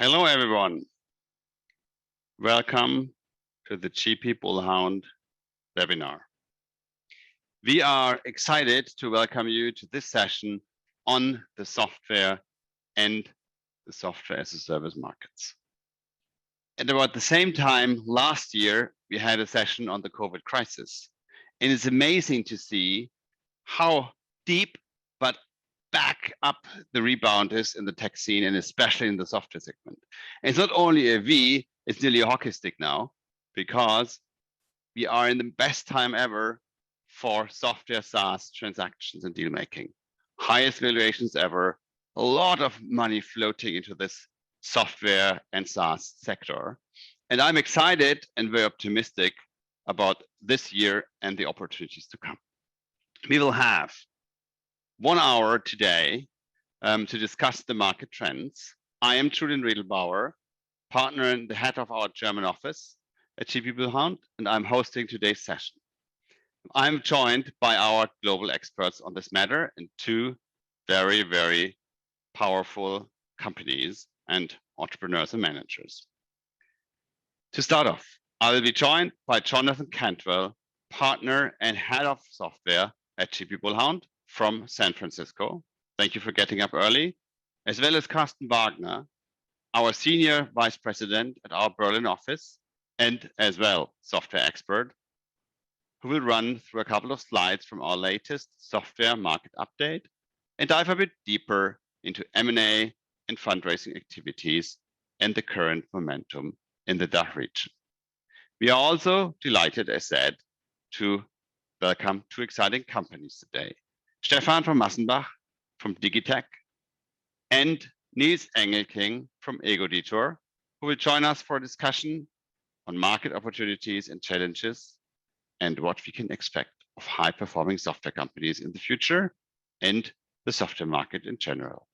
Hello, everyone. Welcome to the GP Bullhound webinar. We are excited to welcome you to this session on the software and the software as a service markets. At about the same time last year, we had a session on the COVID crisis. And it's amazing to see how deep but back up the rebound is in the tech scene and especially in the software segment. And it's not only a V, it's nearly a hockey stick now, because we are in the best time ever for software SaaS transactions and deal making. Highest valuations ever, a lot of money floating into this software and SaaS sector. And I'm excited and very optimistic about this year and the opportunities to come. We will have 1 hour today to discuss the market trends. I am Julian Riedlbauer, partner and the head of our German office at GP Bullhound, and I'm hosting today's session. I'm joined by our global experts on this matter and two very, very powerful companies and entrepreneurs and managers. To start off, I will be joined by Jonathan Cantwell, partner and head of software at GP Bullhound from San Francisco. Thank you for getting up early, as well as Carsten Wagener, our senior vice president at our Berlin office, and as well software expert, who will run through a couple of slides from our latest software market update and dive a bit deeper into M&A and fundraising activities and the current momentum in the DACH region. We are also delighted, as said, to welcome two exciting companies today. Stephan von Massenbach from Digitec and Nils Engelking from Egoditor, who will join us for a discussion on market opportunities and challenges and what we can expect of high-performing software companies in the future and the software market in general.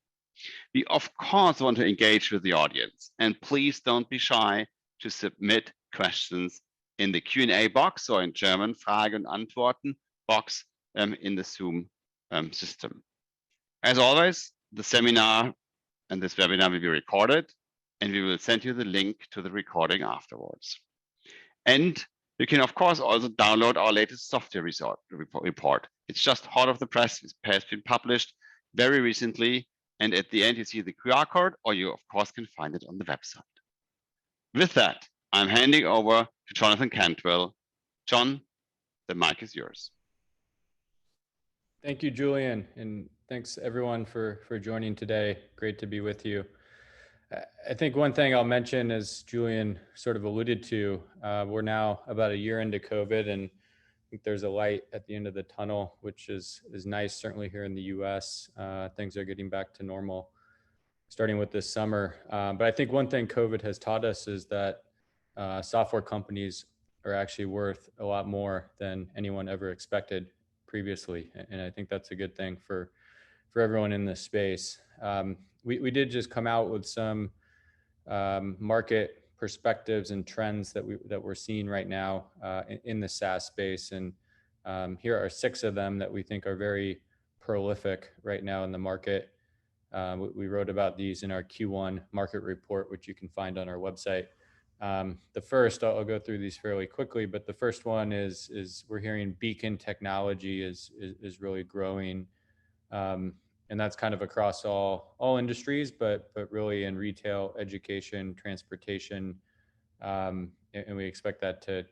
We, of course, want to engage with the audience, and please don't be shy to submit questions in the Q&A box, or in German, Frage- und Antworten box in the Zoom system. As always, the seminar and this webinar will be recorded, and we will send you the link to the recording afterwards. And you can, of course, also download our latest software report. It's just hot off the press. It has been published very recently. And at the end, you see the QR code, or you, of course, can find it on the website. With that, I'm handing over to Jonathan Cantwell. John, the mic is yours. Thank you, Julian, and thanks everyone for joining today. Great to be with you. I think one thing I'll mention, as Julian sort of alluded to, we're now about a year into COVID, and I think there's a light at the end of the tunnel, which is nice. Certainly here in the U.S., things are getting back to normal, starting with this summer. But I think one thing COVID has taught us is that software companies are actually worth a lot more than anyone ever expected previously, and I think that's a good thing for everyone in this space. We did just come out with some market perspectives and trends that we're seeing right now in the SaaS space, and here are 6 of them that we think are very prolific right now in the market. We wrote about these in our Q1 market report, which you can find on our website. The first, I'll go through these fairly quickly, but the first one is we're hearing beacon technology is really growing. And that's kind of across all industries, but really in retail, education, transportation. And we expect that to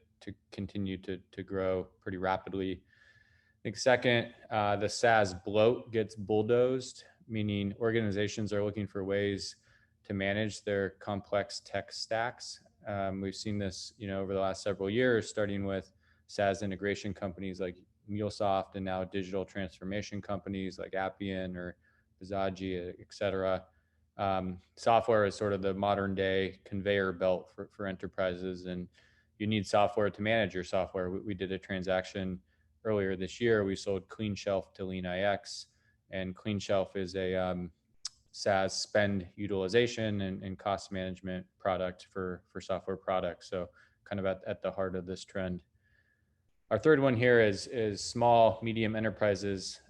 continue to grow pretty rapidly. I think second, the SaaS bloat gets bulldozed, meaning organizations are looking for ways to manage their complex tech stacks. We've seen this, over the last several years, starting with SaaS integration companies like MuleSoft, and now digital transformation companies like Appian or Visagi, et cetera. Software is sort of the modern day conveyor belt for enterprises, and you need software to manage your software. We did a transaction earlier this year. We sold Clean Shelf to LeanIX, and Clean Shelf is a SaaS spend utilization and cost management product for software products. So kind of at the heart of this trend. Our third one here is small, medium enterprises,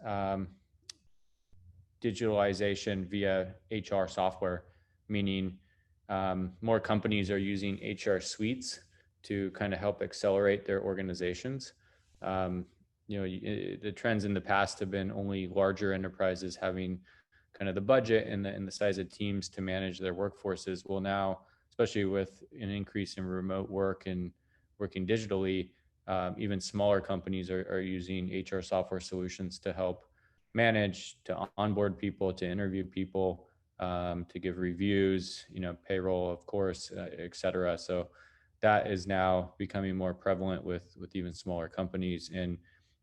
digitalization via HR software, meaning more companies are using HR suites to kind of help accelerate their organizations. The trends in the past have been only larger enterprises having kind of the budget and the size of teams to manage their workforces. Well, now, especially with an increase in remote work and working digitally, even smaller companies are using HR software solutions to help manage, to onboard people, to interview people, to give reviews, payroll, of course, et cetera. So that is now becoming more prevalent with even smaller companies, and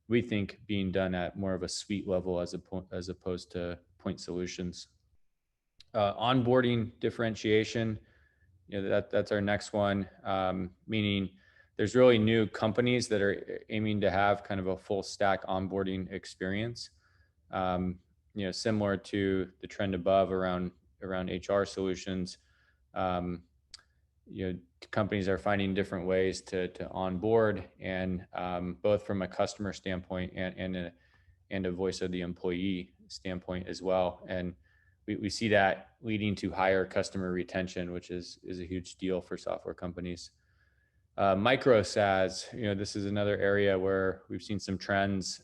we think being done at more of a suite level as opposed to point solutions. Onboarding differentiation, that's our next one, meaning there's really new companies that are aiming to have kind of a full stack onboarding experience. Similar to the trend above around HR solutions, companies are finding different ways to onboard, and both from a customer standpoint and a voice of the employee standpoint as well. And we see that leading to higher customer retention, which is a huge deal for software companies. Micro SaaS, this is another area where we've seen some trends.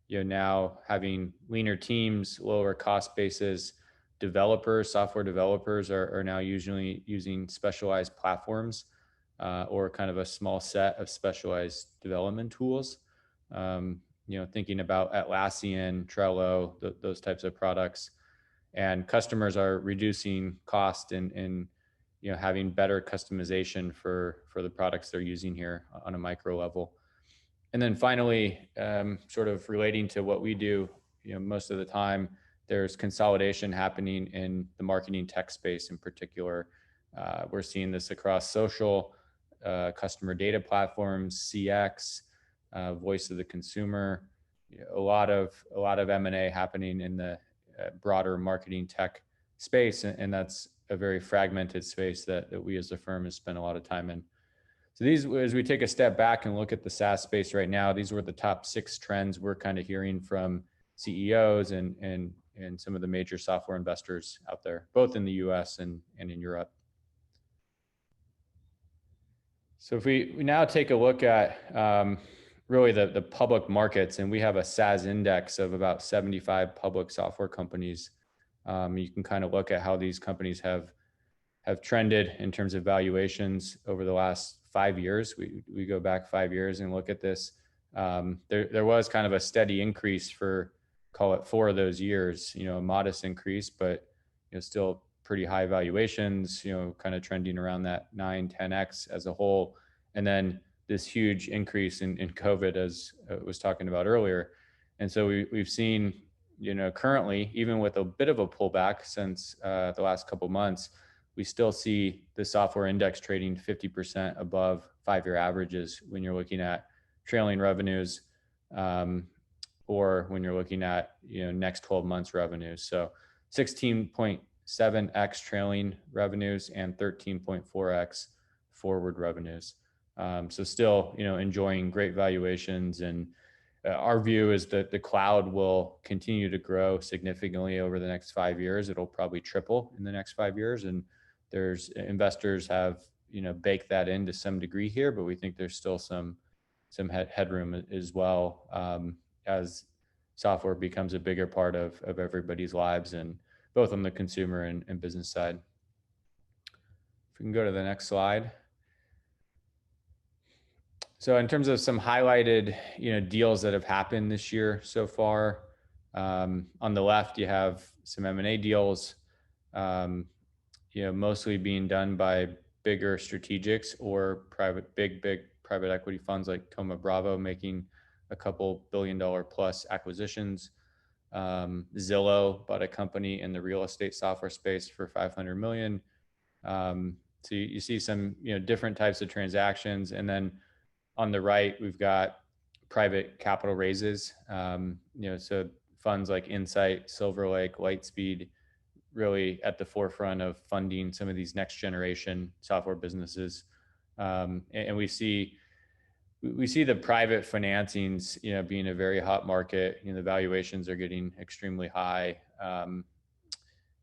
Now having leaner teams, lower cost bases, software developers are now usually using specialized platforms or kind of a small set of specialized development tools. Thinking about Atlassian, Trello, those types of products. And customers are reducing cost and having better customization for the products they're using here on a micro level. And then finally, sort of relating to what we do, most of the time, there's consolidation happening in the marketing tech space in particular. We're seeing this across social, customer data platforms, CX, voice of the consumer, a lot of M&A happening in the broader marketing tech space, and that's a very fragmented space that we as a firm has spent a lot of time in. So these, as we take a step back and look at the SaaS space right now, these were the top 6 trends we're kind of hearing from CEOs and some of the major software investors out there, both in the US and in Europe. So if we now take a look at really the public markets, and we have a SaaS index of about 75 public software companies. You can kind of look at how these companies have trended in terms of valuations over the last 5 years. We go back 5 years and look at this. There was kind of a steady increase for, call it 4 of those years, a modest increase, but still pretty high valuations, kind of trending around that 9-10x as a whole. And then this huge increase in COVID, as I was talking about earlier. And so we've seen, currently, even with a bit of a pullback since the last couple of months, we still see the software index trading 50% above 5-year averages when you're looking at trailing revenues, or when you're looking at next 12 months revenues. So 16.7x trailing revenues and 13.4x forward revenues. So still, enjoying great valuations, and our view is that the cloud will continue to grow significantly over the next 5 years. It'll probably triple in the next 5 years, and there's investors have baked that in to some degree here, but we think there's still some headroom as well, as software becomes a bigger part of everybody's lives, and both on the consumer and business side. If we can go to the next slide. So in terms of some highlighted, deals that have happened this year so far, on the left, you have some M&A deals, mostly being done by bigger strategics or big private equity funds like Thoma Bravo, making a couple $1 billion plus acquisitions. Zillow bought a company in the real estate software space for $500 million. So you see some, different types of transactions. And then on the right, we've got private capital raises. So funds like Insight, Silver Lake, Lightspeed, really at the forefront of funding some of these next generation software businesses. And we see the private financings, being a very hot market. The valuations are getting extremely high,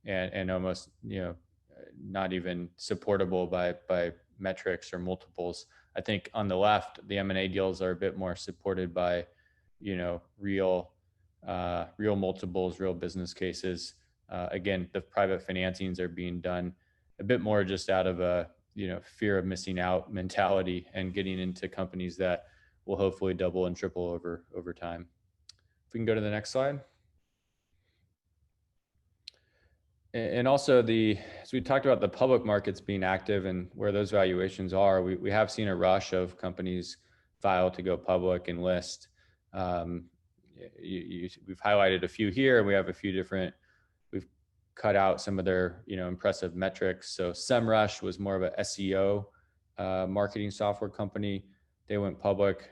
and almost, not even supportable by metrics or multiples. I think on the left, the M&A deals are a bit more supported by, real multiples, real business cases. Again, the private financings are being done a bit more just out of a fear of missing out mentality and getting into companies that will hopefully double and triple over time. If we can go to the next slide. And also as we talked about the public markets being active and where those valuations are, we have seen a rush of companies file to go public and list. We've highlighted a few here. We have a few different, we've cut out some of their, impressive metrics. So SEMrush was more of a SEO marketing software company. They went public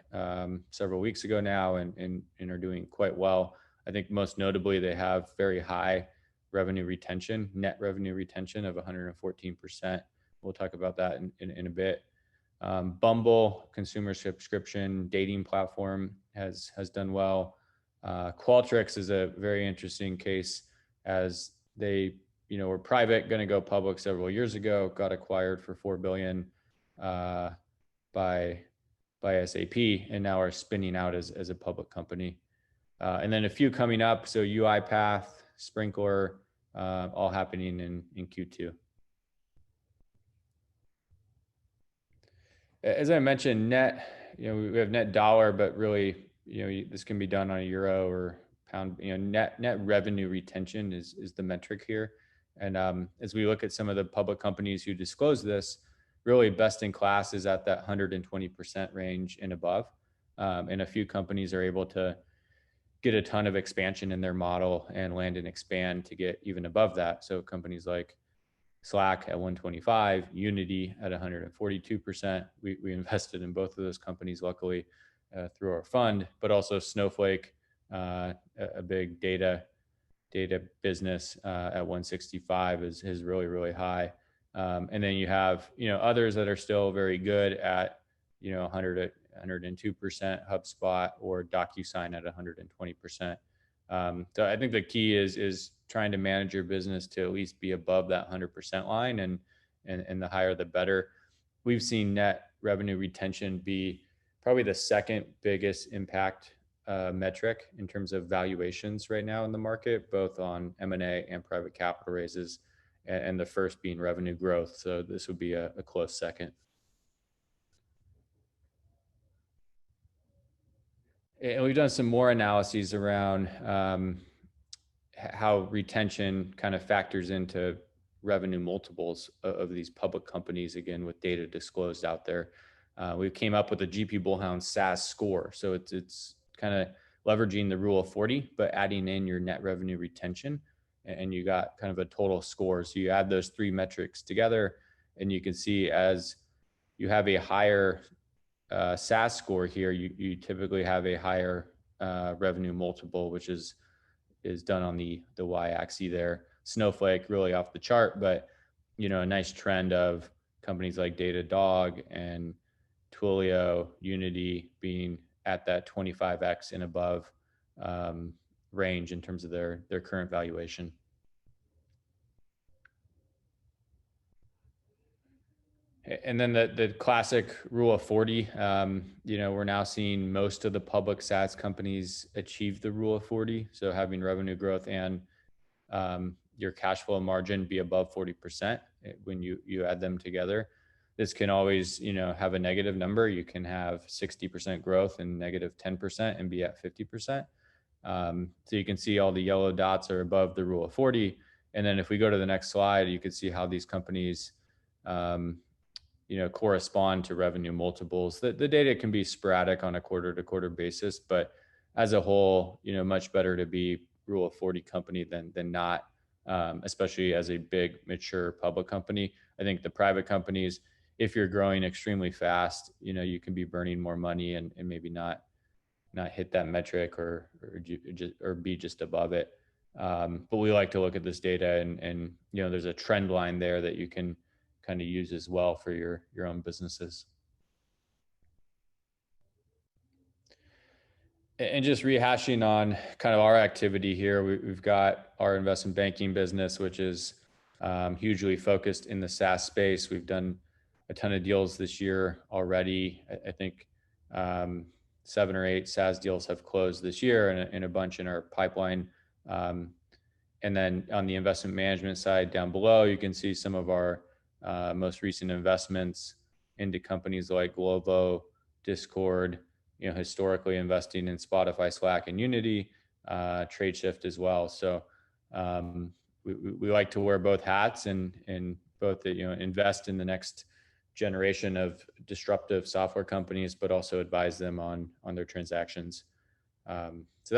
several weeks ago now and are doing quite well. I think most notably, they have very high revenue retention, net revenue retention of 114%. We'll talk about that in a bit. Bumble, consumer subscription dating platform, has done well. Qualtrics is a very interesting case, as they were private, going to go public several years ago, got acquired for $4 billion by SAP, and now are spinning out as a public company. And then a few coming up, so UiPath, Sprinkler, all happening in Q2. As I mentioned, net, we have net dollar, but really, this can be done on a euro or pound. Net revenue retention is the metric here. And as we look at some of the public companies who disclose this, really best in class is at that 120% range and above. And a few companies are able to get a ton of expansion in their model and land and expand to get even above that. So companies like Slack at 125, Unity at 142%. We invested in both of those companies, luckily, through our fund, but also Snowflake, a big data business at 165 is really, really high. And then you have, others that are still very good at, 102%, HubSpot or DocuSign at 120%. So I think the key is trying to manage your business to at least be above that 100% line, and the higher the better. We've seen net revenue retention be probably the second biggest impact metric in terms of valuations right now in the market, both on M&A and private capital raises, and the first being revenue growth. So this would be a close second. And we've done some more analyses around how retention kind of factors into revenue multiples of these public companies, again, with data disclosed out there. We came up with a GP Bullhound SaaS score. So it's kind of leveraging the rule of 40, but adding in your net revenue retention, and you got kind of a total score. So you add those three metrics together, and you can see as you have a higher SaaS score here, you typically have a higher revenue multiple, which is done on the y-axis there. Snowflake really off the chart, but a nice trend of companies like Datadog and Twilio, Unity being at that 25x and above range in terms of their current valuation. And then the classic rule of 40, we're now seeing most of the public SaaS companies achieve the rule of 40. So having revenue growth and your cash flow margin be above 40% when you add them together. This can always, have a negative number. You can have 60% growth and negative 10% and be at 50%. So you can see all the yellow dots are above the rule of 40. And then if we go to the next slide, you can see how these companies correspond to revenue multiples. The data can be sporadic on a quarter-to-quarter basis, but as a whole, much better to be rule of 40 company than not, especially as a big, mature public company. I think the private companies, if you're growing extremely fast, you can be burning more money and maybe not hit that metric or be just above it. But we like to look at this data and there's a trend line there that you can kind of use as well for your own businesses. And just rehashing on kind of our activity here, we've got our investment banking business, which is hugely focused in the SaaS space. We've done a ton of deals this year already. I think 7 or 8 SaaS deals have closed this year, and a bunch in our pipeline. And then on the investment management side down below, you can see some of our most recent investments into companies like Glovo, Discord, historically investing in Spotify, Slack, and Unity, Tradeshift as well. So we like to wear both hats and both invest in the next generation of disruptive software companies, but also advise them on their transactions. So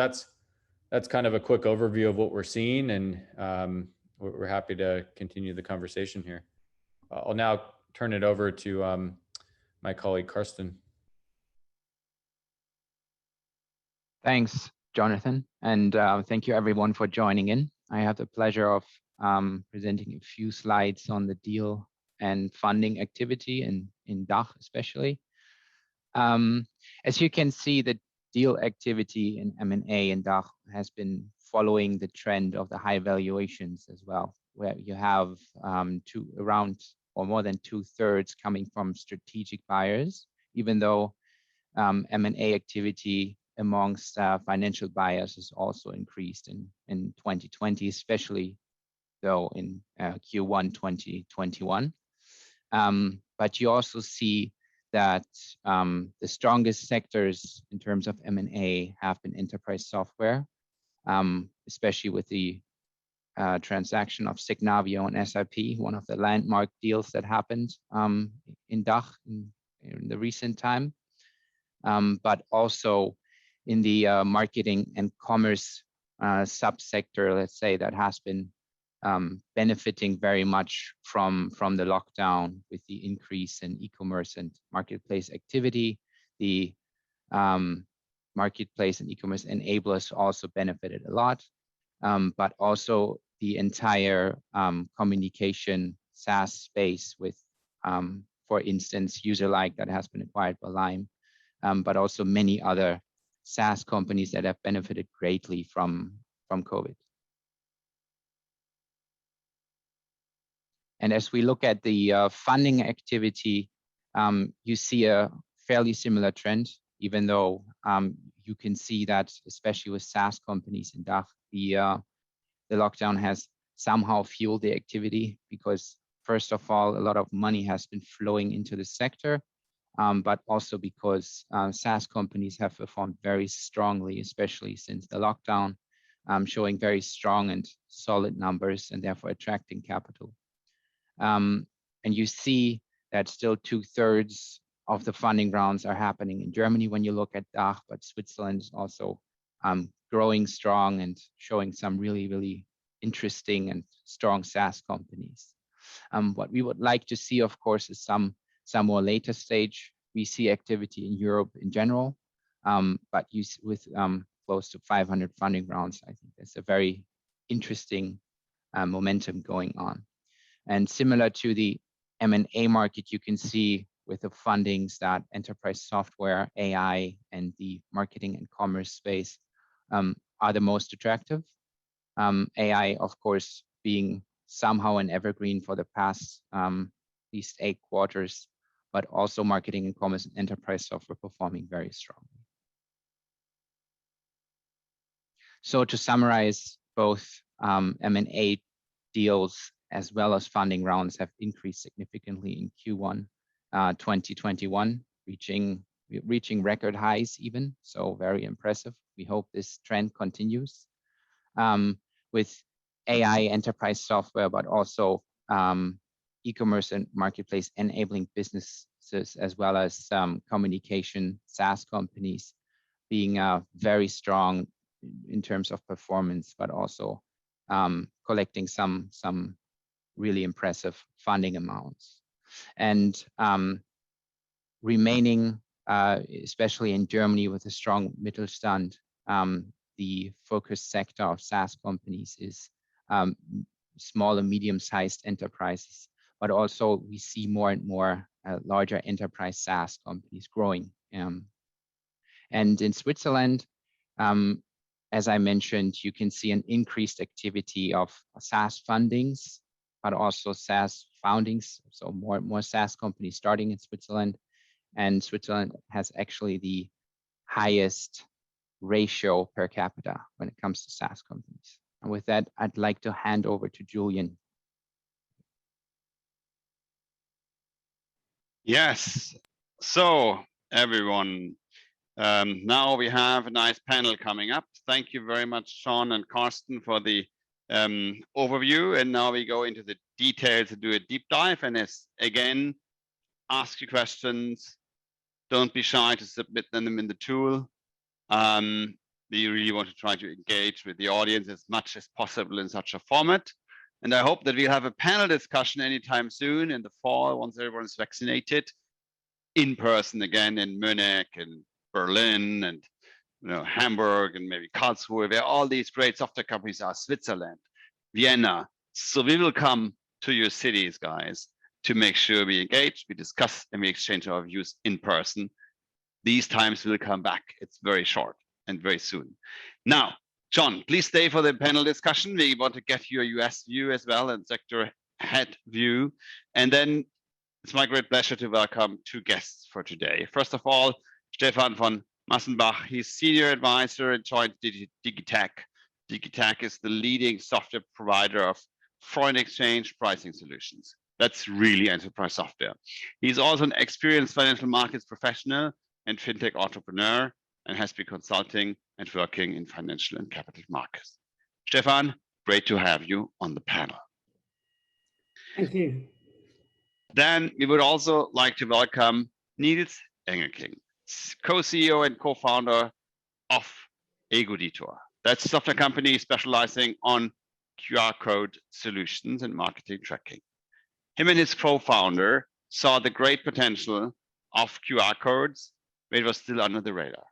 that's kind of a quick overview of what we're seeing, and we're happy to continue the conversation here. I'll now turn it over to my colleague Carsten. Thanks, Jonathan, and thank you everyone for joining in. I have the pleasure of presenting a few slides on the deal and funding activity in DACH especially. As you can see, the deal activity in M&A in DACH has been following the trend of the high valuations as well, where you have around or more than 2/3 coming from strategic buyers, even though M&A activity amongst financial buyers has also increased in 2020, especially though in Q1 2021. But you also see that the strongest sectors in terms of M&A have been enterprise software, especially with the transaction of Signavio and SAP, one of the landmark deals that happened in DACH in the recent time, but also in the marketing and commerce subsector, let's say, that has been benefiting very much from the lockdown with the increase in e-commerce and marketplace activity. The marketplace and e-commerce enablers also benefited a lot, but also the entire communication SaaS space with, for instance, Userlike that has been acquired by Lime, but also many other SaaS companies that have benefited greatly from COVID. And as we look at the funding activity, you see a fairly similar trend, even though you can see that, especially with SaaS companies in DACH, the lockdown has somehow fueled the activity because, first of all, a lot of money has been flowing into the sector, but also because SaaS companies have performed very strongly, especially since the lockdown, showing very strong and solid numbers and therefore attracting capital. And you see that still 2/3 of the funding rounds are happening in Germany when you look at DACH, but Switzerland is also growing strong and showing some really, really interesting and strong SaaS companies. What we would like to see, of course, is some more later stage VC activity in Europe in general, but with close to 500 funding rounds, I think there's a very interesting momentum going on. And similar to the M&A market, you can see with the fundings that enterprise software, AI, and the marketing and commerce space are the most attractive. AI, of course, being somehow an evergreen for the past at least 8 quarters, but also marketing and commerce and enterprise software performing very strongly. So to summarize, both M&A deals as well as funding rounds have increased significantly in Q1 2021, reaching record highs even, so very impressive. We hope this trend continues with AI enterprise software, but also e-commerce and marketplace enabling businesses as well as communication SaaS companies being very strong in terms of performance, but also collecting some really impressive funding amounts. And remaining, especially in Germany with a strong Mittelstand, the focus sector of SaaS companies is small and medium-sized enterprises, but also we see more and more larger enterprise SaaS companies growing. And in Switzerland, as I mentioned, you can see an increased activity of SaaS fundings, but also SaaS foundings. So more SaaS companies starting in Switzerland, and Switzerland has actually the highest ratio per capita when it comes to SaaS companies. And with that, I'd like to hand over to Julian. Yes. So everyone, now we have a nice panel coming up. Thank you very much, Sean and Carsten, for the overview. And now we go into the details and do a deep dive. And again, ask your questions. Don't be shy to submit them in the tool. We really want to try to engage with the audience as much as possible in such a format. And I hope that we'll have a panel discussion anytime soon in the fall, once everyone is vaccinated, in person again in Munich and Berlin and Hamburg and maybe Karlsruhe, where all these great software companies are, Switzerland, Vienna. So we will come to your cities, guys, to make sure we engage, we discuss, and we exchange our views in person. These times will come back. It's very short and very soon. Now, John, please stay for the panel discussion. We want to get your US view as well and sector head view. And then it's my great pleasure to welcome two guests for today. First of all, Stephan von Massenbach. He's Senior Advisor and joined Digitec. Digitec is the leading software provider of foreign exchange pricing solutions. That's really enterprise software. He's also an experienced financial markets professional and fintech entrepreneur, and has been consulting and working in financial and capital markets. Stephan, great to have you on the panel. Thank you. Then we would also like to welcome Nils Engelking, co-CEO and co-founder of Egoditor. That's a software company specializing on QR code solutions and marketing tracking. Him and his co-founder saw the great potential of QR codes when it was still under the radar.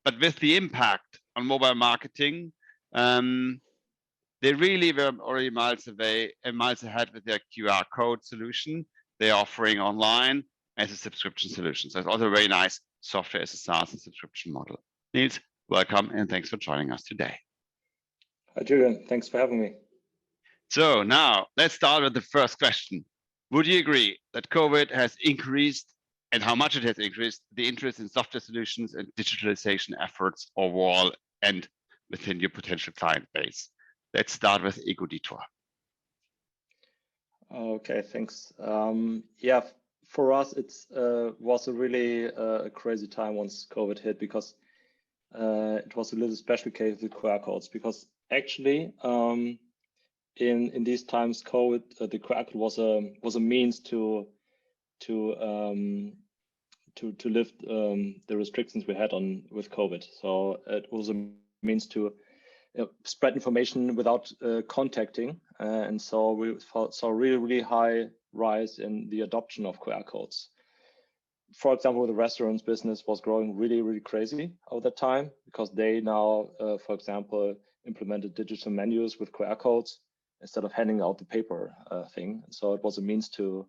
But with the impact on mobile marketing, they really were already miles ahead with their QR code solution they're offering online as a subscription solution. So it's also a very nice software as a SaaS and subscription model. Nils, welcome and thanks for joining us today. Hi, Julian. Thanks for having me. So now let's start with the first question. Would you agree that COVID has increased, and how much it has increased, the interest in software solutions and digitalization efforts overall and within your potential client base? Let's start with Egoditor. Okay, thanks. Yeah, for us, it was a really crazy time once COVID hit, because it was a little special case with QR codes, because actually in these times, COVID, the QR code was a means to lift the restrictions we had with COVID. So it was a means to spread information without contacting, and so we saw really high rise in the adoption of QR codes. For example, the restaurants business was growing really crazy over that time, because they now, for example, implemented digital menus with QR codes instead of handing out the paper thing. So it was a means to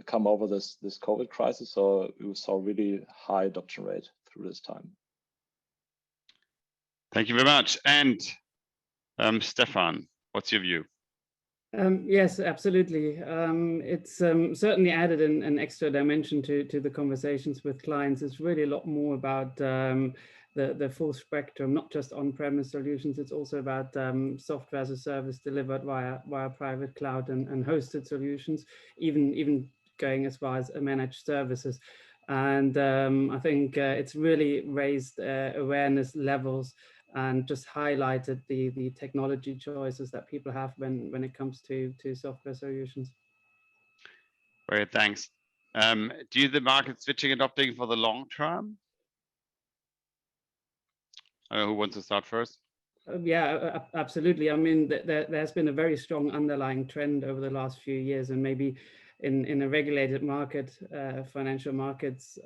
come over this COVID crisis. So we saw really high adoption rate through this time. Thank you very much. And Stephan, what's your view? Yes, absolutely. It's certainly added an extra dimension to the conversations with clients. It's really a lot more about the full spectrum, not just on-premise solutions. It's also about software as a service delivered via private cloud and hosted solutions, even going as far as managed services. And I think it's really raised awareness levels and just highlighted the technology choices that people have when it comes to software solutions. Great, thanks. Do you the market switching adopting for the long term? Who wants to start first? Yeah, absolutely. I mean, there's been a very strong underlying trend over the last few years, and maybe in a regulated market, financial markets,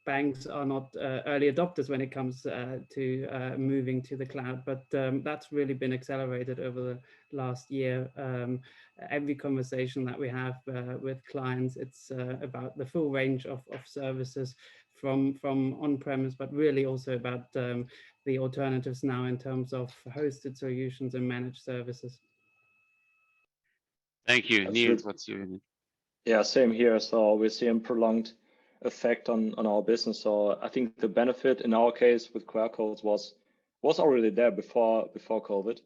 banks are not early adopters when it comes to moving to the cloud, but that's really been accelerated over the last year. Every conversation that we have with clients, it's about the full range of services from on-premise, but really also about the alternatives now in terms of hosted solutions and managed services. Thank you. Nils, what's your opinion? Yeah, same here. So we're seeing prolonged effect on our business. So I think the benefit in our case with QR codes was already there before COVID,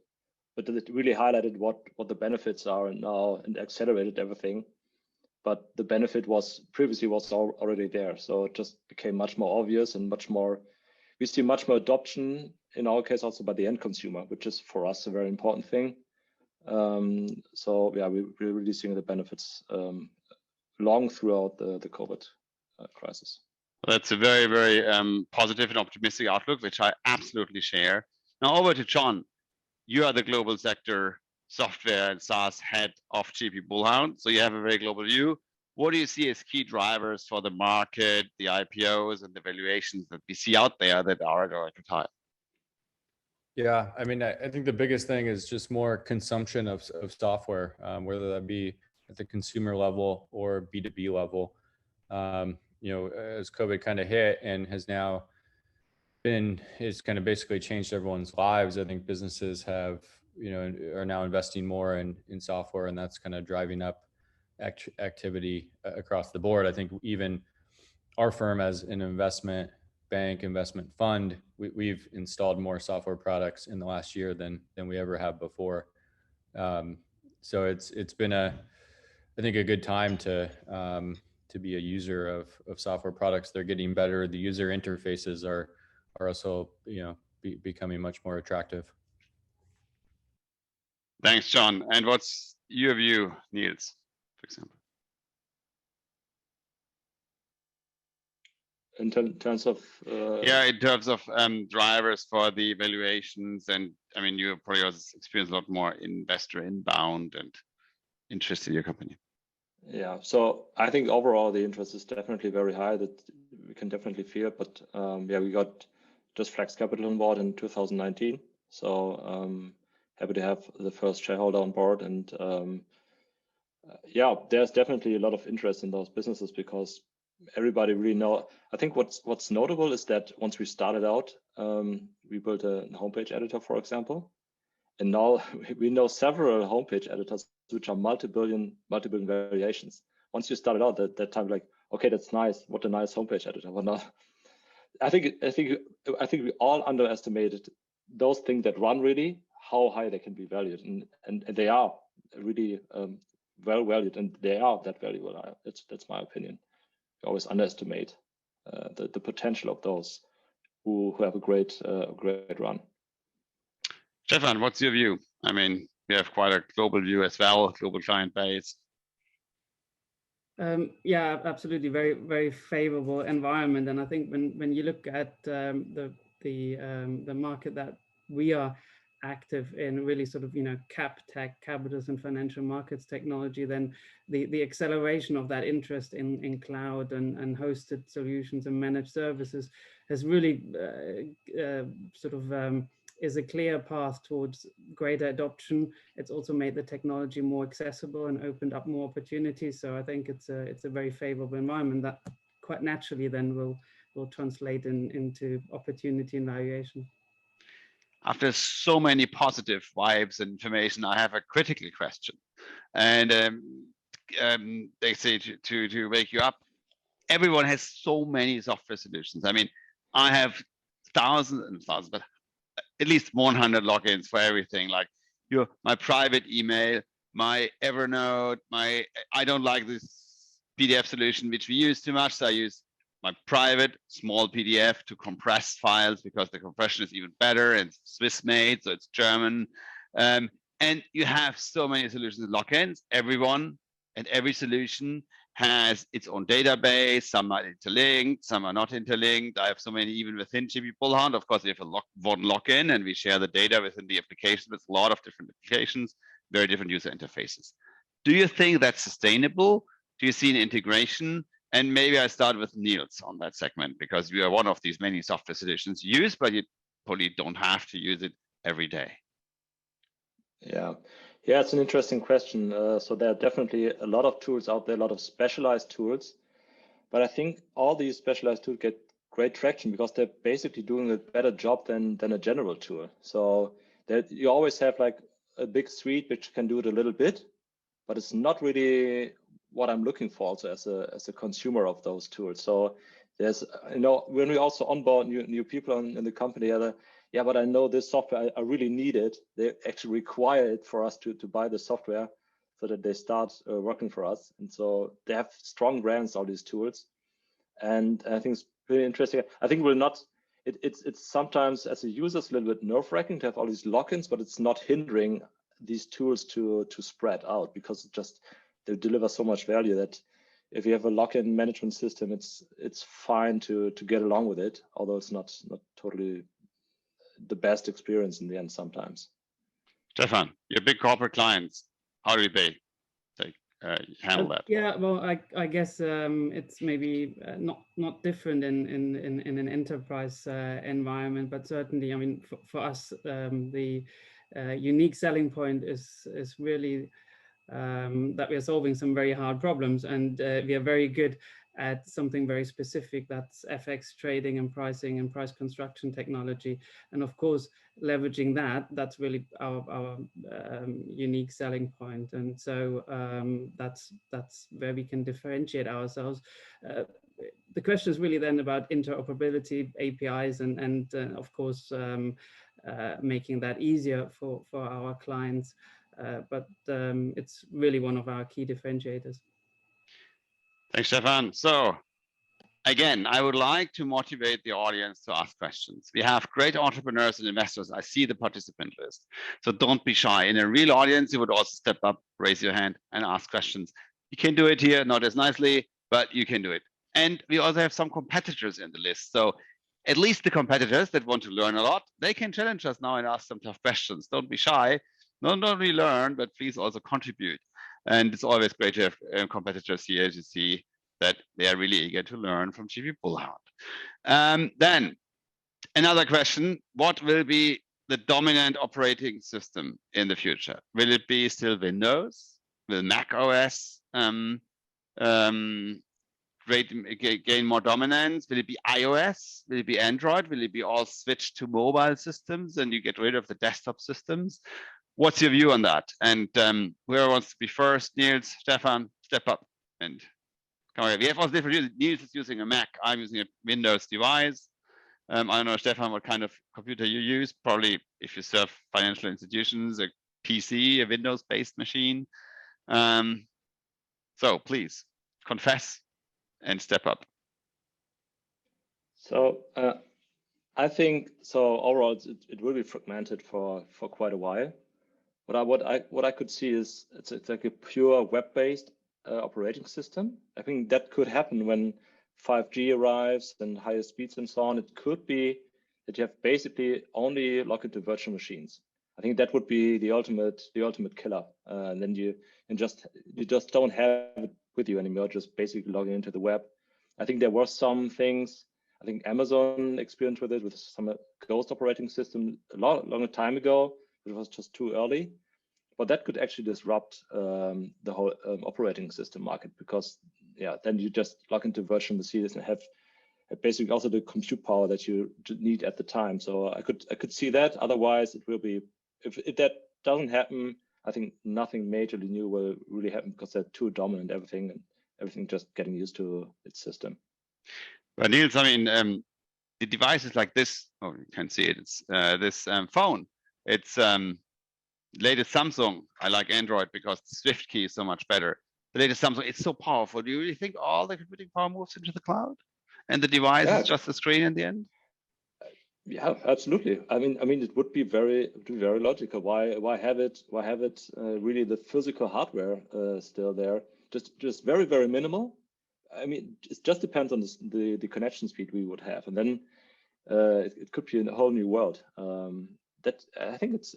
but it really highlighted what the benefits are now and accelerated everything. But the benefit was previously already there. So it just became much more obvious and we see much more adoption in our case also by the end consumer, which is for us a very important thing. So yeah, we're really seeing the benefits long throughout the COVID crisis. That's a very, very positive and optimistic outlook, which I absolutely share. Now over to John. You are the global sector software and SaaS head of GP Bullhound. So you have a very global view. What do you see as key drivers for the market, the IPOs and the valuations that we see out there that are at a record high? Yeah, I mean, I think the biggest thing is just more consumption of software, whether that be at the consumer level or B2B level. You know, as COVID kind of hit and has now it's kind of basically changed everyone's lives. I think businesses have, you know, are now investing more in software, and that's kind of driving up activity across the board. I think even our firm as an investment bank, investment fund, we've installed more software products in the last year than we ever have before. So it's been I think a good time to be a user of software products. They're getting better. The user interfaces are also, you know, becoming much more attractive. Thanks, John. And what's your view, Nils, for example? In terms of in terms of drivers for the valuations, and I mean, you probably also experience a lot more investor inbound and interest in your company. Yeah, so I think overall the interest is definitely very high. That we can definitely feel. But yeah, we got just Flex Capital on board in 2019. So happy to have the first shareholder on board, and yeah, there's definitely a lot of interest in those businesses because everybody really know. I think what's notable is that once we started out, we built a homepage editor, for example, and now we know several homepage editors which are multi-billion variations. Once you started out that time, like, okay, that's nice. What a nice homepage editor. But now, I think we all underestimated those things that run really, how high they can be valued, and they are really well valued, and they are that valuable. That's my opinion. You always underestimate the potential of those who have a great run. Stephan, what's your view? I mean, we have quite a global view as well, global client base. Yeah, absolutely, very, very favorable environment. And I think when you look at the market that we are active in, really sort of, you know, cap tech, capitals and financial markets technology, then the acceleration of that interest in cloud and hosted solutions and managed services has really sort of is a clear path towards greater adoption. It's also made the technology more accessible and opened up more opportunities. So I think it's a very favorable environment that quite naturally then will translate into opportunity and valuation. After so many positive vibes and information, I have a critical question. And they say to wake you up, everyone has so many software solutions. I mean, I have thousands and thousands, but at least 100 logins for everything, like my private email, my Evernote, I don't like this PDF solution, which we use too much. So I use my private small PDF to compress files because the compression is even better, and it's Swiss made, so it's German. And you have so many solutions and logins. Everyone and every solution has its own database. Some are interlinked, some are not interlinked. I have so many even within GP Bullhound. Of course, we have one login, and we share the data within the application with a lot of different applications, very different user interfaces. Do you think that's sustainable? Do you see an integration? And maybe I start with Nils on that segment, because you are one of these many software solutions used, but you probably don't have to use it every day. Yeah, it's an interesting question. So there are definitely a lot of tools out there, a lot of specialized tools, but I think all these specialized tools get great traction because they're basically doing a better job than a general tool. So that you always have like a big suite which can do it a little bit, but it's not really what I'm looking for also as a consumer of those tools. So there's, when we also onboard new people in the company, yeah, but I know this software, I really need it. They actually require it for us to buy the software so that they start working for us. And so they have strong brands, all these tools. And I think it's pretty interesting. I think it's sometimes as a user, it's a little bit nerve-wracking to have all these logins, but it's not hindering these tools to spread out because they deliver so much value that if you have a lock-in management system, it's fine to get along with it, although it's not totally the best experience in the end sometimes. Stephan, your big corporate clients, how do they handle that? Yeah, well, I guess it's maybe not different in an enterprise environment, but certainly, I mean, for us, the unique selling point is really that we are solving some very hard problems, and we are very good at something very specific. That's FX trading and pricing and price construction technology, and of course leveraging that's really our unique selling point. And so that's where we can differentiate ourselves. The question is really then about interoperability, APIs, and of course making that easier for our clients. But it's really one of our key differentiators. Thanks, Stephan. So again, I would like to motivate the audience to ask questions. We have great entrepreneurs and investors. I see the participant list. So don't be shy. In a real audience, you would also step up, raise your hand and ask questions. You can do it here, not as nicely, but you can do it. And we also have some competitors in the list. So at least the competitors that want to learn a lot, they can challenge us now and ask some tough questions. Don't be shy. Not only learn, but please also contribute. And it's always great to have competitors here to see that they are really eager to learn from GP Bullhound. Then another question, what will be the dominant operating system in the future? Will it be still Windows? Will Mac OS gain more dominance? Will it be iOS? Will it be Android? Will it be all switched to mobile systems and you get rid of the desktop systems? What's your view on that? And whoever wants to be first, Nils, Stephan, step up and come here. We have also different users. Nils is using a Mac. I'm using a Windows device. I don't know, Stephan, what kind of computer you use. Probably if you serve financial institutions, a PC, a Windows-based machine. So please confess and step up. So I think so. Overall, it will be fragmented for quite a while. What I could see is it's like a pure web-based operating system. I think that could happen when 5G arrives and higher speeds and so on. It could be that you have basically only log into virtual machines. I think that would be the ultimate killer. And then you just don't have it with you anymore. Just basically logging into the web. I think there were some things. I think Amazon experienced with it with some ghost operating system a longer time ago. It was just too early, but that could actually disrupt the whole operating system market because then you just log into virtual machines and have basically also the compute power that you need at the time. So I could see that. Otherwise, it will be if that doesn't happen, I think nothing majorly new will really happen because they're too dominant. Everything just getting used to its system. But Nils, I mean, the devices like this. Oh, you can see it. It's this phone. It's latest Samsung. I like Android because the Swift key is so much better. The latest Samsung, it's so powerful. Do you really think all the computing power moves into the cloud, and the device is just a screen in the end? Yeah, absolutely. I mean, it would be very logical. Why have it really the physical hardware still there? Just very, very minimal. I mean, it just depends on the connection speed we would have, and then it could be a whole new world. That I think it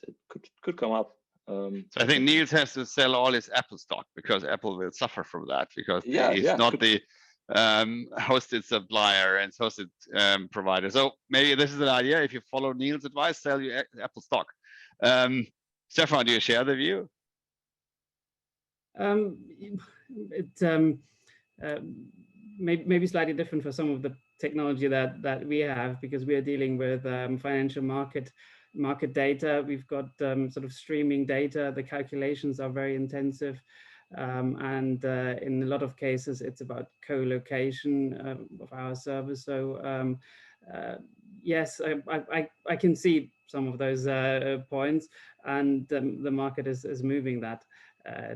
could come up. So I think Nils has to sell all his Apple stock because Apple will suffer from that because he's not the hosted supplier and hosted provider. So maybe this is an idea. If you follow Nils' advice, sell your Apple stock. Stephan, do you share the view? It's maybe slightly different for some of the technology that we have, because we are dealing with financial market data. We've got sort of streaming data. The calculations are very intensive. And in a lot of cases, it's about co-location of our servers. So yes, I can see some of those points, and the market is moving that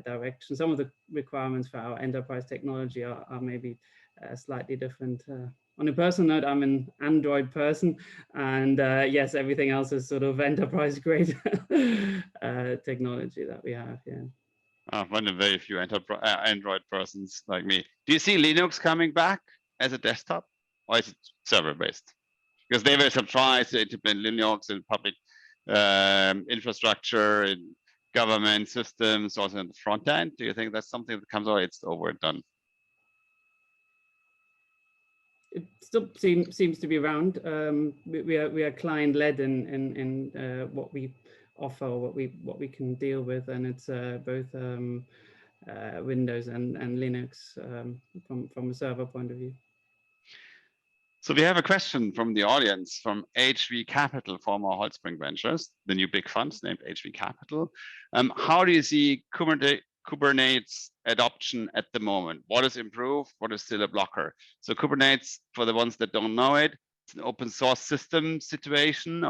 direction. Some of the requirements for our enterprise technology are maybe slightly different. On a personal note, I'm an Android person, and yes, everything else is sort of enterprise grade technology that we have here. One of very few Android persons like me. Do you see Linux coming back as a desktop, or is it server-based? Because there were some tries to implement Linux in public infrastructure, in government systems, also in the front end. Do you think that's something that comes, or it's over and done? It still seems to be around. We are client led in what we offer, what we can deal with, and it's both Windows and Linux from a server point of view. So we have a question from the audience from HV Capital, former Holzbring Ventures, the new big funds named HV Capital. How do you see Kubernetes adoption at the moment? What is improved? What is still a blocker? So Kubernetes, for the ones that don't know it, it's an open source system situation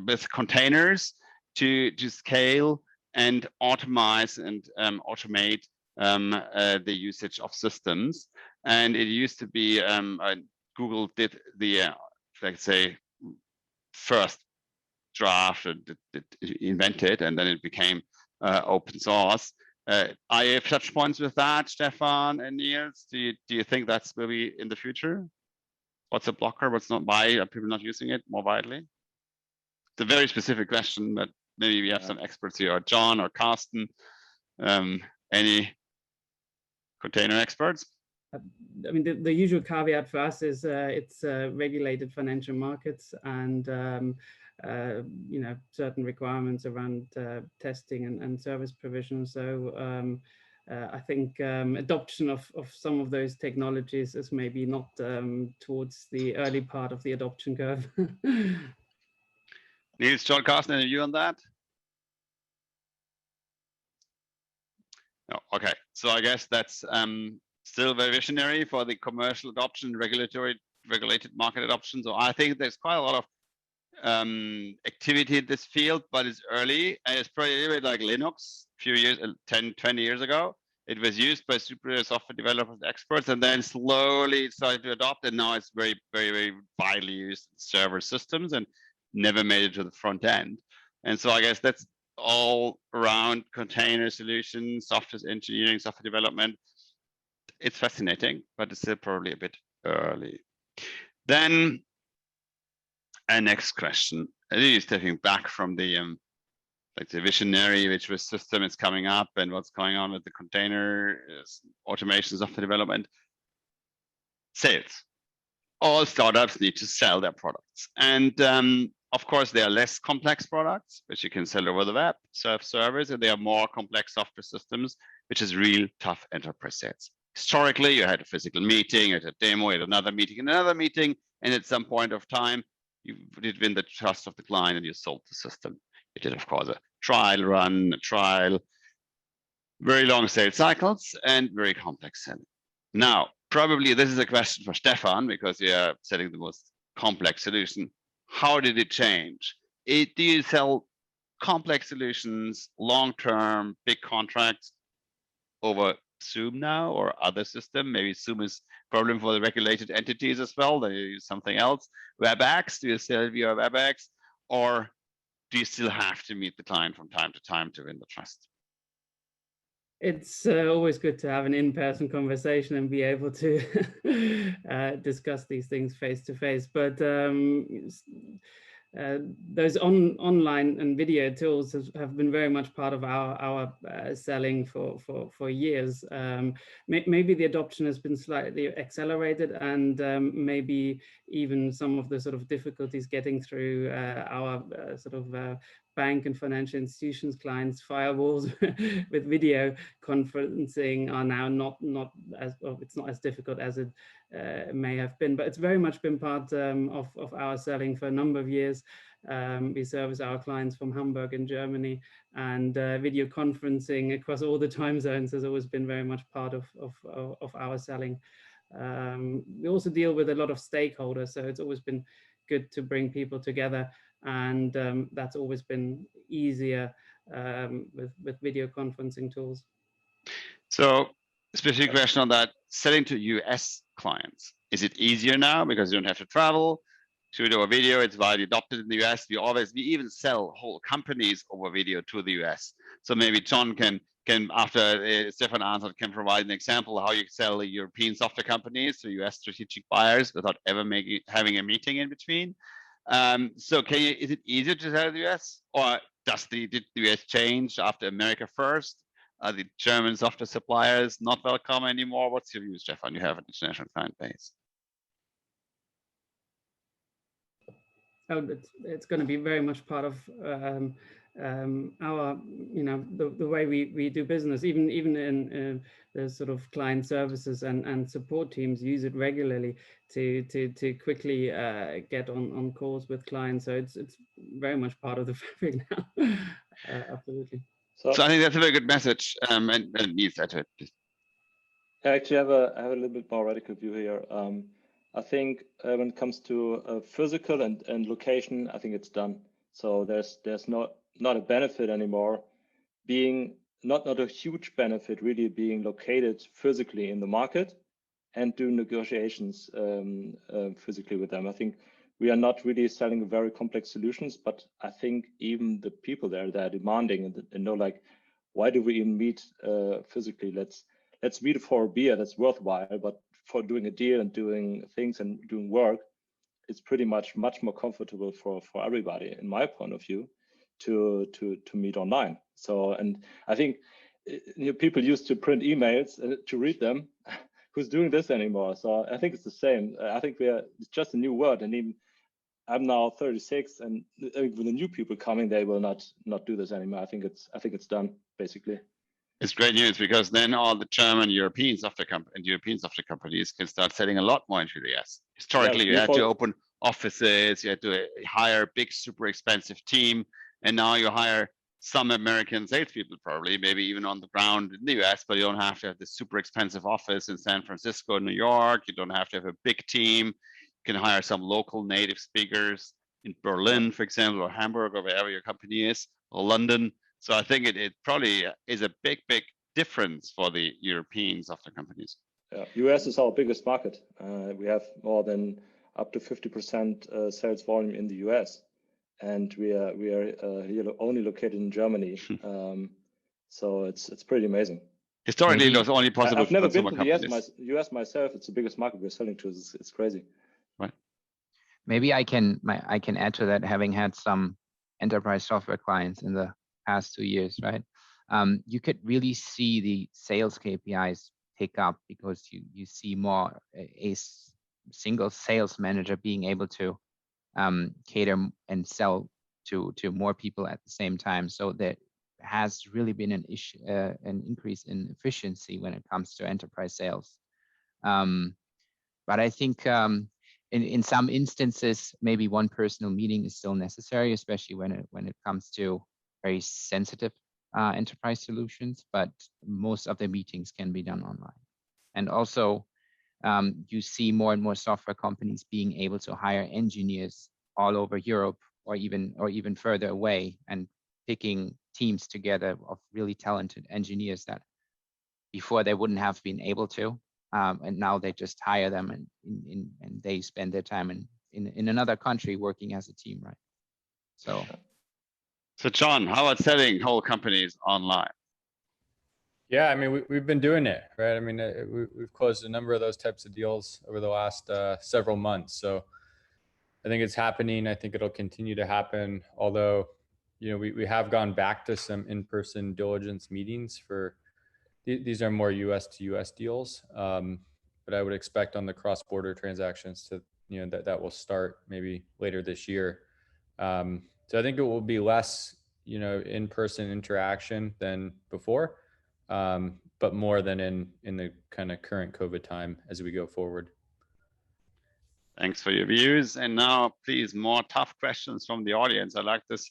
with containers to scale and automate the usage of systems. And it used to be Google did the let's say first draft, invented, and then it became open source. Are you have touch points with that, Stephan and Nils? Do you think that's maybe in the future? What's a blocker? What's not? Why are people not using it more widely? It's a very specific question, but maybe we have some experts here, or John or Carsten. Any container experts? I mean, the usual caveat for us is it's regulated financial markets, and you know, certain requirements around testing and service provision. So I think adoption of some of those technologies is maybe not towards the early part of the adoption curve. Nils, John, Carsten, any view on that? No. Okay, so I guess that's still very visionary for the commercial adoption, regulated market adoption. So I think there's quite a lot of activity in this field, but it's early, and it's probably a little bit like Linux a few years, 10, 20 years ago. It was used by super software developers, experts, and then slowly it started to adopt, and now it's very, very, very widely used in server systems and never made it to the front end. And so I guess that's all around container solutions, software engineering, software development. It's fascinating, but it's still probably a bit early. Then a next question. Really stepping back from the like the visionary, which was system is coming up, and what's going on with the container automation, software development. Sales. All startups need to sell their products, and of course, they are less complex products, which you can sell over the web, self-service, and they are more complex software systems, which is real tough enterprise sales. Historically, you had a physical meeting, you had a demo, you had another meeting, and at some point of time, you did win the trust of the client and you sold the system. You did, of course, a trial run, very long sales cycles and very complex selling. Now, probably this is a question for Stephan, because you are selling the most complex solution. How did it change? Do you sell complex solutions, long-term, big contracts over Zoom now or other system? Maybe Zoom is a problem for the regulated entities as well. They use something else. WebEx, do you sell via WebEx, or do you still have to meet the client from time to time to win the trust? It's always good to have an in-person conversation and be able to discuss these things face to face. But those online and video tools have been very much part of our selling for years. Maybe the adoption has been slightly accelerated, and maybe even some of the sort of difficulties getting through our sort of bank and financial institutions clients firewalls with video conferencing are now not as well, it's not as difficult as it may have been, but it's very much been part of our selling for a number of years. We service our clients from Hamburg in Germany, and video conferencing across all the time zones has always been very much part of our selling. We also deal with a lot of stakeholders, so it's always been good to bring people together, and that's always been easier with video conferencing tools. So, specific question on that: selling to US clients, is it easier now because you don't have to travel? To do a video, it's widely adopted in the US. We even sell whole companies over video to the US. So maybe John can after Stephan answered, can provide an example how you sell European software companies to US strategic buyers without ever having a meeting in between. So is it easier to sell to the US, or did the US change after America first? Are the German software suppliers not welcome anymore? What's your view, Stephan? You have an international client base. Oh, it's going to be very much part of our, the way we do business. Even in the sort of client services and support teams use it regularly to quickly get on calls with clients. So it's very much part of the fabric now. Absolutely. So I think that's a very good message. And Nils, that's it. I actually have a little bit more radical view here. I think when it comes to physical and location, I think it's done. So there's not a benefit anymore being not a huge benefit really being located physically in the market and do negotiations physically with them. I think we are not really selling very complex solutions, but I think even the people there that are demanding and know, like, why do we even meet physically? Let's meet for a beer. That's worthwhile, but for doing a deal and doing things and doing work, it's pretty much more comfortable for everybody, in my point of view, to meet online. So, and I think people used to print emails to read them. Who's doing this anymore? So I think it's the same. I think it's just a new word, and even I'm now 36, and with the new people coming, they will not do this anymore. I think it's done, basically. It's great news, because then all the German European software companies can start selling a lot more into the US. Historically, you had to open offices, you had to hire a big, super expensive team, and now you hire some American salespeople, probably, maybe even on the ground in the US, but you don't have to have this super expensive office in San Francisco, New York. You don't have to have a big team. You can hire some local native speakers in Berlin, for example, or Hamburg, or wherever your company is, or London. So I think it probably is a big difference for the European software companies. Yeah, US is our biggest market. We have more than up to 50% sales volume in the US, and we are here only located in Germany. So it's pretty amazing. Historically, it was only possible. I've never been to the US myself. It's the biggest market we're selling to. It's crazy. Right. Maybe I can add to that, having had some enterprise software clients in the past 2 years, right? You could really see the sales KPIs pick up, because you see more a single sales manager being able to cater and sell to more people at the same time. So there has really been an increase in efficiency when it comes to enterprise sales. But I think in some instances, maybe one personal meeting is still necessary, especially when it comes to very sensitive enterprise solutions, but most of the meetings can be done online. And also, you see more and more software companies being able to hire engineers all over Europe, or even further away, and picking teams together of really talented engineers that before they wouldn't have been able to, and now they just hire them and they spend their time in another country working as a team, right? So John, how about selling whole companies online? Yeah, I mean, we've been doing it, right? I mean, we've closed a number of those types of deals over the last several months. So I think it's happening. I think it'll continue to happen. Although, we have gone back to some in-person diligence meetings for, these are more US to US deals. But I would expect on the cross-border transactions to, that will start maybe later this year. So I think it will be less, in-person interaction than before, but more than in the kind of current COVID time as we go forward. Thanks for your views. And now, please, more tough questions from the audience. I like this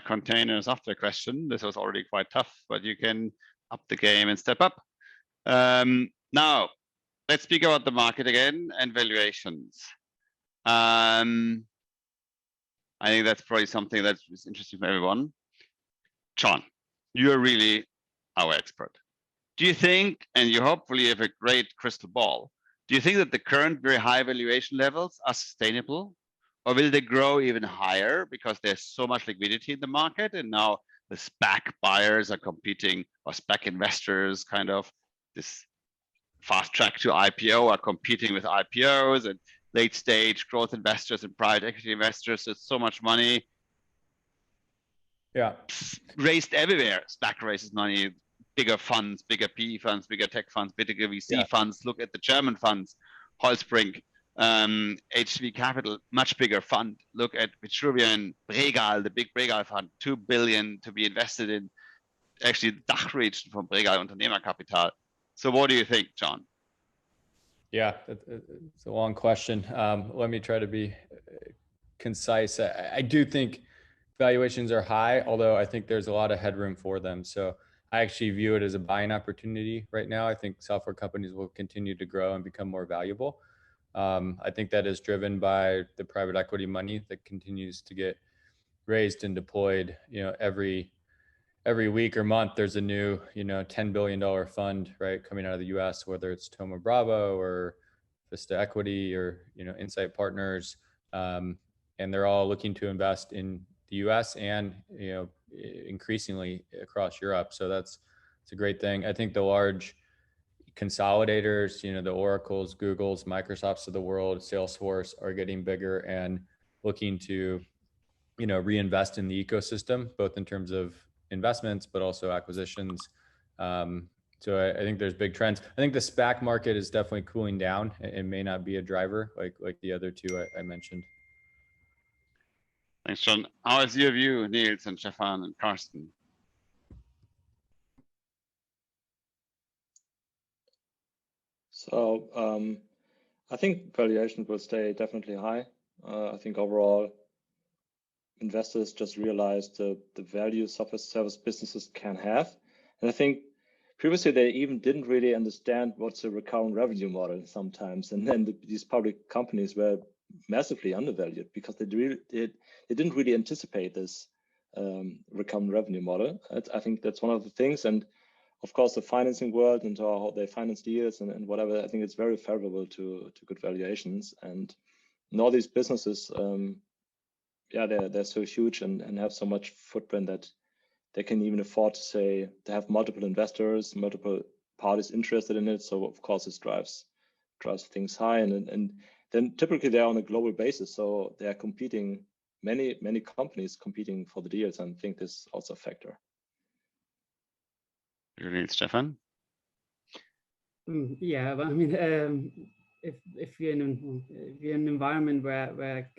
container software question. This was already quite tough, but you can up the game and step up. Now, let's speak about the market again and valuations. I think that's probably something that's interesting for everyone. John, you're really our expert. Do you think, and you hopefully have a great crystal ball, do you think that the current very high valuation levels are sustainable, or will they grow even higher because there's so much liquidity in the market, and now the SPAC buyers are competing, or SPAC investors, kind of this fast track to IPO, are competing with IPOs, and late stage growth investors and private equity investors? There's so much money. Yeah, raised everywhere. SPAC raises money. Bigger funds, bigger PE funds, bigger tech funds, bigger VC funds. Look at the German funds, Holzbrink, HV Capital, much bigger fund. Look at Vitruvian, Bregal, the big Bregal fund, 2 billion to be invested in actually the DACH region from Bregal Unternehmerkapital. So what do you think, John? Yeah, it's a long question. Let me try to be concise. I do think valuations are high, although I think there's a lot of headroom for them. So I actually view it as a buying opportunity right now. I think software companies will continue to grow and become more valuable. I think that is driven by the private equity money that continues to get raised and deployed. Every week or month, there's a new, $10 billion fund, right, coming out of the U.S., whether it's Thoma Bravo or Vista Equity or, Insight Partners. And they're all looking to invest in the U.S. and, increasingly across Europe. So it's a great thing. I think the large consolidators, the Oracles, Googles, Microsofts of the world, Salesforce, are getting bigger and looking to, reinvest in the ecosystem, both in terms of investments, but also acquisitions. So I think there's big trends. I think the SPAC market is definitely cooling down. It may not be a driver like the other two I mentioned. Thanks, John. How is your view, Nils and Stephan and Carsten? So I think valuation will stay definitely high. I think overall investors just realized the value software service businesses can have. And I think previously they even didn't really understand what's a recurrent revenue model sometimes. And then these public companies were massively undervalued because they didn't really anticipate this recurrent revenue model. I think that's one of the things. And of course, the financing world and how they finance deals and whatever, I think it's very favorable to good valuations. And all these businesses, they're so huge and have so much footprint that they can even afford to have multiple investors, multiple parties interested in it. So of course, this drives things high. And then typically they're on a global basis. So they are competing, many companies competing for the deals, and I think this is also a factor. Really, Stephan? Yeah, but I mean, if you're in an environment where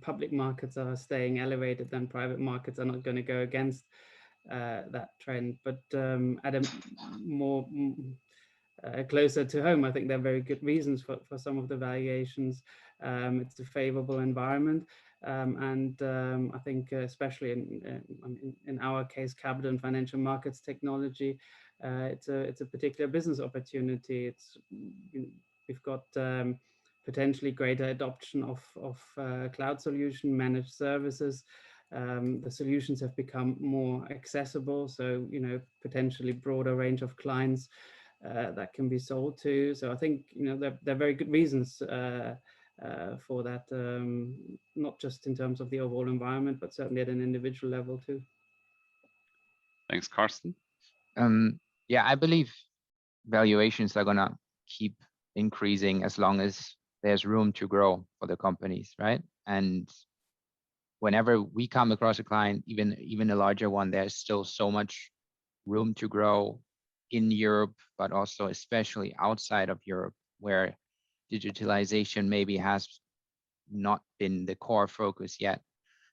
public markets are staying elevated, then private markets are not going to go against that trend. But at a more closer to home, I think there are very good reasons for some of the valuations. It's a favorable environment. And I think especially in our case, capital and financial markets technology, it's a particular business opportunity. We've got potentially greater adoption of cloud solution managed services. The solutions have become more accessible, so potentially broader range of clients that can be sold to. So I think there are very good reasons for that, not just in terms of the overall environment, but certainly at an individual level too. Thanks, Carsten. Yeah, I believe valuations are gonna keep increasing as long as there's room to grow for the companies, right? And whenever we come across a client, even a larger one, there's still so much room to grow in Europe, but also especially outside of Europe, where digitalization maybe has not been the core focus yet.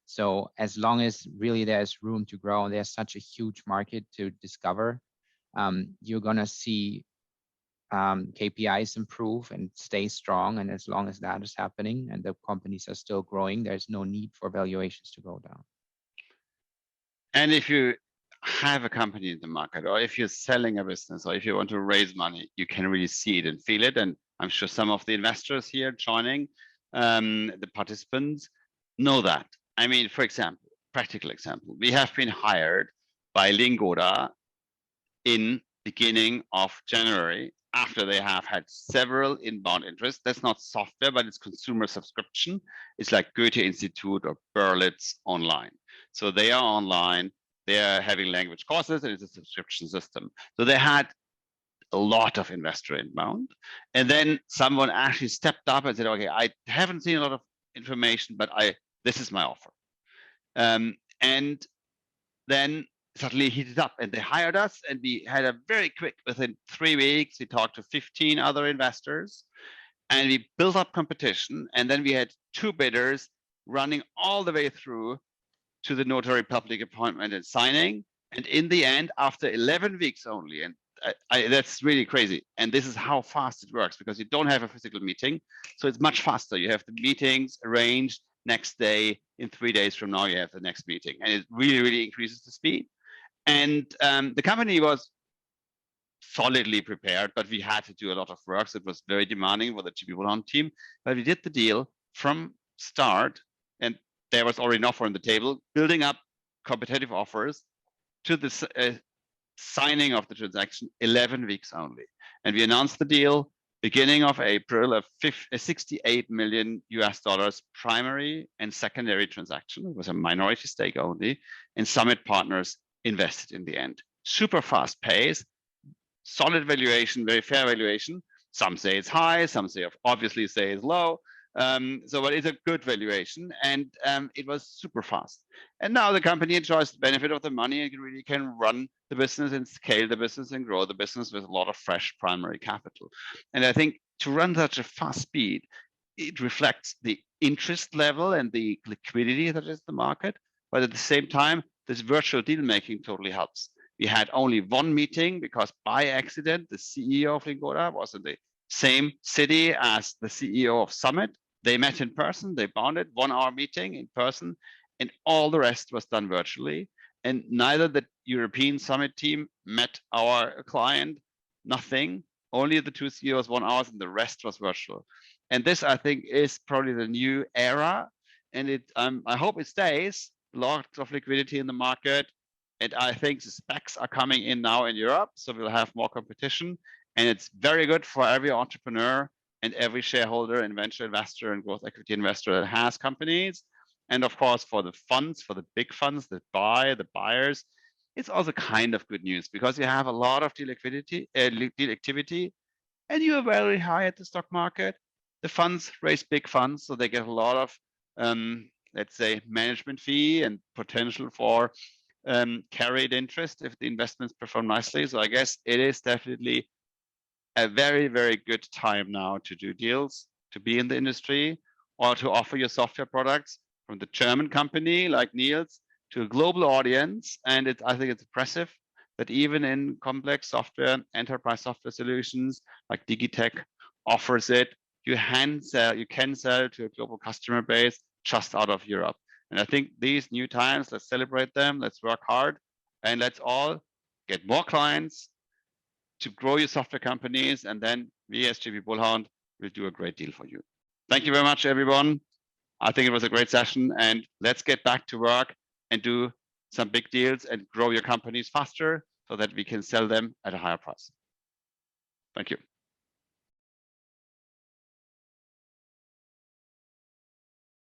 So as long as really there's room to grow and there's such a huge market to discover, you're gonna see KPIs improve and stay strong. And as long as that is happening and the companies are still growing, there's no need for valuations to go down. And if you have a company in the market, or if you're selling a business, or if you want to raise money, you can really see it and feel it. And I'm sure some of the investors here joining, the participants, know that. I mean, for example, practical example, we have been hired by Lingoda in beginning of January, after they have had several inbound interests. That's not software, but it's consumer subscription. It's like Goethe Institute or Berlitz online. So they are online, they are having language courses, and it's a subscription system. So they had a lot of investor inbound. And then someone actually stepped up and said, okay, I haven't seen a lot of information, but this is my offer. And then suddenly heated up and they hired us, and we had a very quick, within 3 weeks, we talked to 15 other investors and we built up competition. And then we had 2 bidders running all the way through to the notary public appointment and signing. And in the end, after 11 weeks only, and that's really crazy. And this is how fast it works, because you don't have a physical meeting. So it's much faster. You have the meetings arranged next day. In 3 days from now, you have the next meeting. And it really, really increases the speed. And the company was solidly prepared, but we had to do a lot of work. So it was very demanding for the GP Bullhound team. But we did the deal from start, and there was already an offer on the table, building up competitive offers to the signing of the transaction 11 weeks only. And we announced the deal beginning of April, a $68 million primary and secondary transaction. It was a minority stake only, and Summit Partners invested in the end. Super fast pace, solid valuation, very fair valuation. Some say it's high, some say obviously say it's low. But it's a good valuation, and it was super fast. And now the company enjoys the benefit of the money and really can run the business and scale the business and grow the business with a lot of fresh primary capital. And I think to run such a fast speed, it reflects the interest level and the liquidity that is the market. But at the same time, this virtual deal making totally helps. We had only 1 meeting because by accident, the CEO of Lingoda was in the same city as the CEO of Summit. They met in person, they bonded, 1 hour meeting in person, and all the rest was done virtually. And neither the European Summit team met our client, nothing, only the 2 CEOs, 1 hour, and the rest was virtual. And this, I think, is probably the new era. And I hope it stays. Lots of liquidity in the market. And I think the specs are coming in now in Europe, so we'll have more competition. And it's very good for every entrepreneur and every shareholder and venture investor and growth equity investor that has companies. And of course, for the funds, for the big funds that buy, the buyers, it's also kind of good news, because you have a lot of deal activity, and you are very high at the stock market. The funds raise big funds, so they get a lot of, let's say, management fee and potential for carried interest if the investments perform nicely. So I guess it is definitely a very, very good time now to do deals, to be in the industry, or to offer your software products from the German company like Nils to a global audience. And I think it's impressive that even in complex software, enterprise software solutions like Digitec offers it, you can sell to a global customer base just out of Europe. And I think these new times, let's celebrate them, let's work hard, and let's all get more clients to grow your software companies, and then we as GP Bullhound will do a great deal for you. Thank you very much, everyone. I think it was a great session, and let's get back to work and do some big deals and grow your companies faster so that we can sell them at a higher price. Thank you.